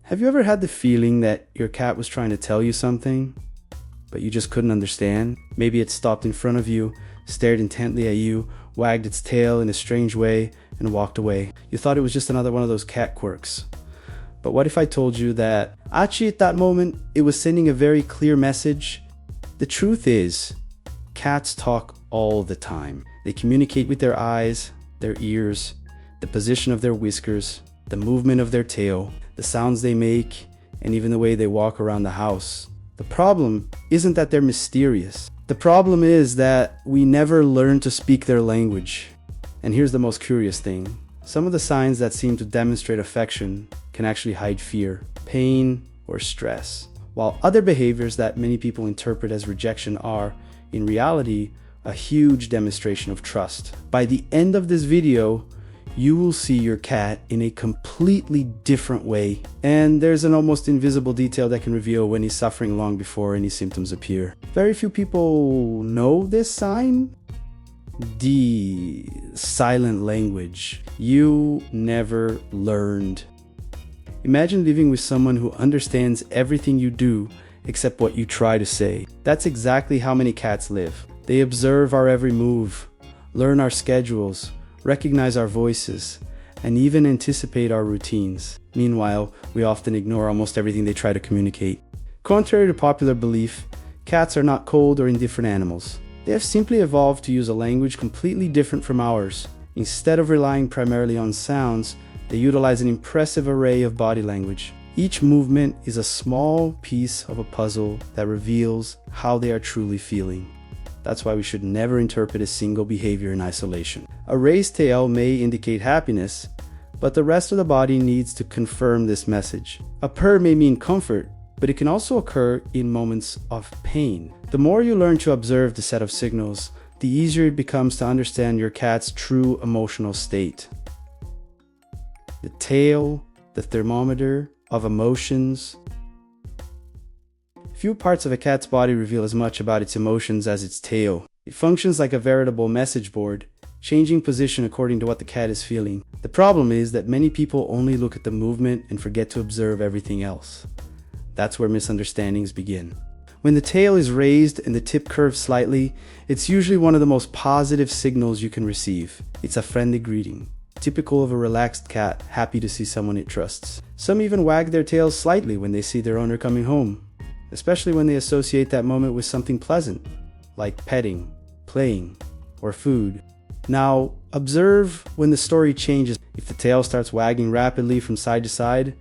Have you ever had the feeling that your cat was trying to tell you something, but you just couldn't understand? Maybe it stopped in front of you, stared intently at you, wagged its tail in a strange way, and walked away. You thought it was just another one of those cat quirks. But what if I told you that actually at that moment, it was sending a very clear message? The truth is, cats talk all the time. They communicate with their eyes, their ears, the position of their whiskers, the movement of their tail, the sounds they make, and even the way they walk around the house. The problem isn't that they're mysterious. The problem is that we never learn to speak their language. And here's the most curious thing. Some of the signs that seem to demonstrate affection can actually hide fear, pain, or stress, while other behaviors that many people interpret as rejection are, in reality, a huge demonstration of trust. By the end of this video, you will see your cat in a completely different way. And there's an almost invisible detail that can reveal when he's suffering long before any symptoms appear. Very few people know this sign. The silent language. You never learned. Imagine living with someone who understands everything you do except what you try to say. That's exactly how many cats live. They observe our every move, learn our schedules, recognize our voices, and even anticipate our routines. Meanwhile, we often ignore almost everything they try to communicate. Contrary to popular belief, cats are not cold or indifferent animals. They have simply evolved to use a language completely different from ours. Instead of relying primarily on sounds, they utilize an impressive array of body language. Each movement is a small piece of a puzzle that reveals how they are truly feeling. That's why we should never interpret a single behavior in isolation. A raised tail may indicate happiness, but the rest of the body needs to confirm this message. A purr may mean comfort, but it can also occur in moments of pain. The more you learn to observe the set of signals, the easier it becomes to understand your cat's true emotional state. The tail, the thermometer of emotions. Few parts of a cat's body reveal as much about its emotions as its tail. It functions like a veritable message board, changing position according to what the cat is feeling. The problem is that many people only look at the movement and forget to observe everything else. That's where misunderstandings begin. When the tail is raised and the tip curves slightly, it's usually one of the most positive signals you can receive. It's a friendly greeting, typical of a relaxed cat happy to see someone it trusts. Some even wag their tails slightly when they see their owner coming home, especially when they associate that moment with something pleasant, like petting, playing, or food. Now, observe when the story changes. If the tail starts wagging rapidly from side to side,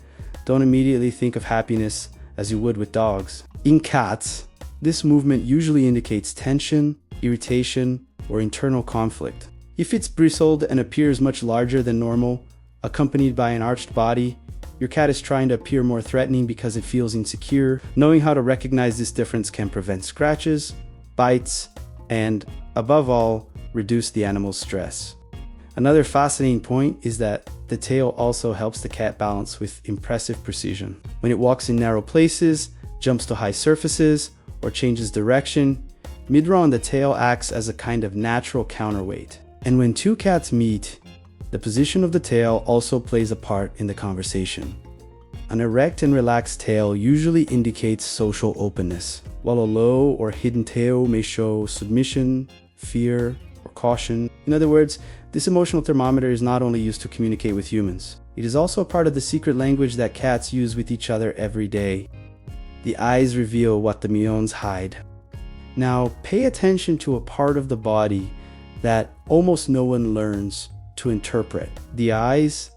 don't immediately think of happiness as you would with dogs. In cats, this movement usually indicates tension, irritation, or internal conflict. If it's bristled and appears much larger than normal, accompanied by an arched body, your cat is trying to appear more threatening because it feels insecure. Knowing how to recognize this difference can prevent scratches, bites, and, above all, reduce the animal's stress. Another fascinating point is that the tail also helps the cat balance with impressive precision. When it walks in narrow places, jumps to high surfaces, or changes direction, mid-row on the tail acts as a kind of natural counterweight. And when two cats meet, the position of the tail also plays a part in the conversation. An erect and relaxed tail usually indicates social openness, while a low or hidden tail may show submission, fear, or caution. In other words, this emotional thermometer is not only used to communicate with humans, it is also a part of the secret language that cats use with each other every day. The eyes reveal what the MEOWNS hide. Now, pay attention to a part of the body that almost no one learns to interpret. The eyes,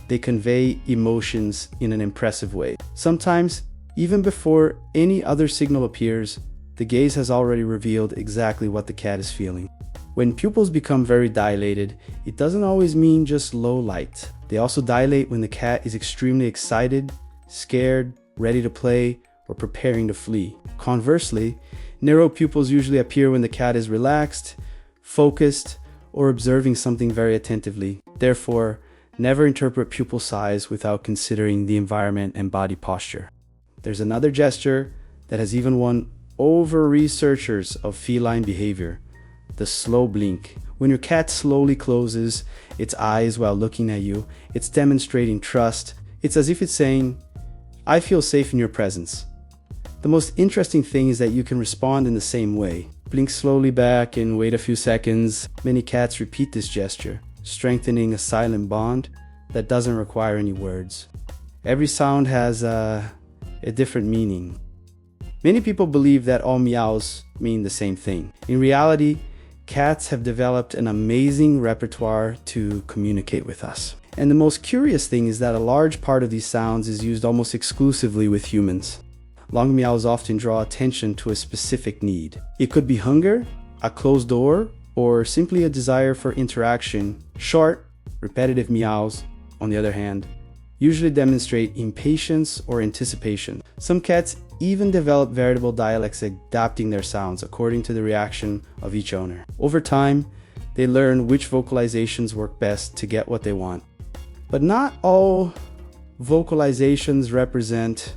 they convey emotions in an impressive way. Sometimes, even before any other signal appears, the gaze has already revealed exactly what the cat is feeling. When pupils become very dilated, it doesn't always mean just low light. They also dilate when the cat is extremely excited, scared, ready to play, or preparing to flee. Conversely, narrow pupils usually appear when the cat is relaxed, focused, or observing something very attentively. Therefore, never interpret pupil size without considering the environment and body posture. There's another gesture that has even won over researchers of feline behavior: the slow blink. When your cat slowly closes its eyes while looking at you, it's demonstrating trust. It's as if it's saying, "I feel safe in your presence." The most interesting thing is that you can respond in the same way. Blink slowly back and wait a few seconds. Many cats repeat this gesture, strengthening a silent bond that doesn't require any words. Every sound has a different meaning. Many people believe that all meows mean the same thing. In reality, cats have developed an amazing repertoire to communicate with us. And the most curious thing is that a large part of these sounds is used almost exclusively with humans. Long meows often draw attention to a specific need. It could be hunger, a closed door, or simply a desire for interaction. Short, repetitive meows, on the other hand, usually demonstrate impatience or anticipation. Some cats even develop veritable dialects adapting their sounds according to the reaction of each owner. Over time, they learn which vocalizations work best to get what they want. But not all vocalizations represent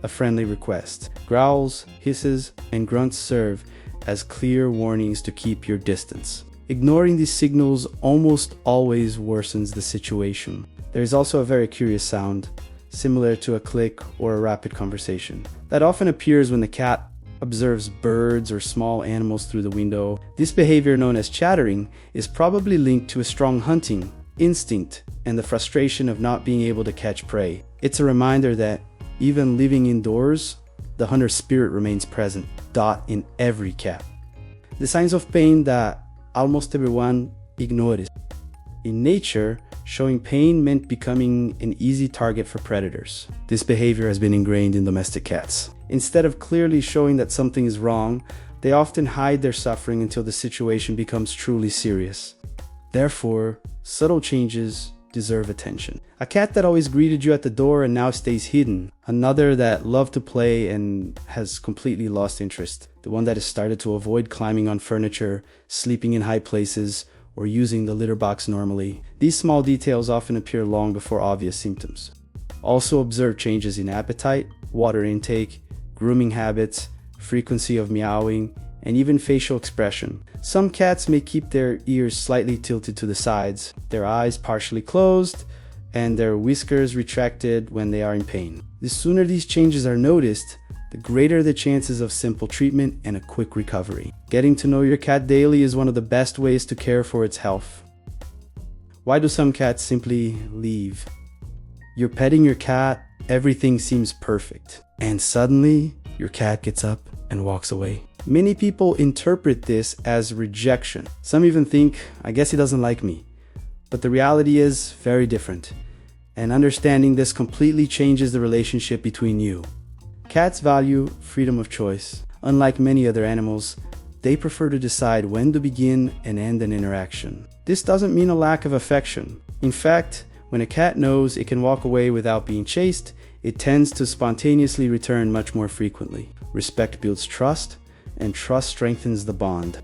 a friendly request. Growls, hisses, and grunts serve as clear warnings to keep your distance. Ignoring these signals almost always worsens the situation. There is also a very curious sound, similar to a click or a rapid conversation, that often appears when the cat observes birds or small animals through the window. This behavior, known as chattering, is probably linked to a strong hunting instinct and the frustration of not being able to catch prey. It's a reminder that even living indoors, the hunter spirit remains present, in every cat. The signs of pain that almost everyone ignores. In nature, showing pain meant becoming an easy target for predators. This behavior has been ingrained in domestic cats. Instead of clearly showing that something is wrong, they often hide their suffering until the situation becomes truly serious. Therefore, subtle changes deserve attention. A cat that always greeted you at the door and now stays hidden. Another that loved to play and has completely lost interest. The one that has started to avoid climbing on furniture, sleeping in high places, or using the litter box normally. These small details often appear long before obvious symptoms. Also observe changes in appetite, water intake, grooming habits, frequency of meowing, and even facial expression. Some cats may keep their ears slightly tilted to the sides, their eyes partially closed, and their whiskers retracted when they are in pain. The sooner these changes are noticed, the greater the chances of simple treatment and a quick recovery. Getting to know your cat daily is one of the best ways to care for its health. Why do some cats simply leave? You're petting your cat, everything seems perfect, and suddenly your cat gets up and walks away. Many people interpret this as rejection. Some even think, "I guess he doesn't like me." But the reality is very different, and understanding this completely changes the relationship between you. Cats value freedom of choice. Unlike many other animals, they prefer to decide when to begin and end an interaction. This doesn't mean a lack of affection. In fact, when a cat knows it can walk away without being chased, it tends to spontaneously return much more frequently. Respect builds trust, and trust strengthens the bond.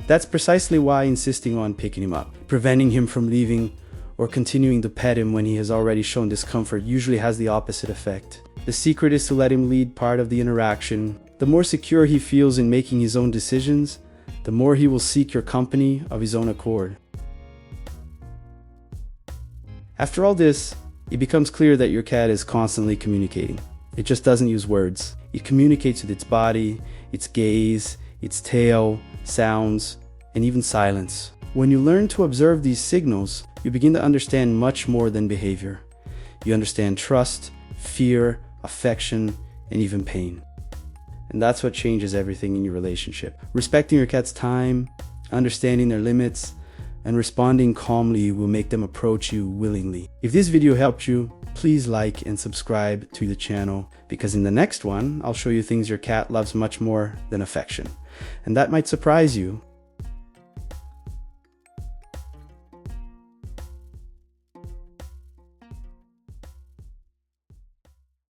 That's precisely why insisting on picking him up, preventing him from leaving, or continuing to pet him when he has already shown discomfort usually has the opposite effect. The secret is to let him lead part of the interaction. The more secure he feels in making his own decisions, the more he will seek your company of his own accord. After all this, it becomes clear that your cat is constantly communicating. It just doesn't use words. It communicates with its body, its gaze, its tail, sounds, and even silence. When you learn to observe these signals, you begin to understand much more than behavior. You understand trust, fear, affection, and even pain. And that's what changes everything in your relationship. Respecting your cat's time, understanding their limits, and responding calmly will make them approach you willingly. If this video helped you, please like and subscribe to the channel, because in the next one, I'll show you things your cat loves much more than affection. And that might surprise you.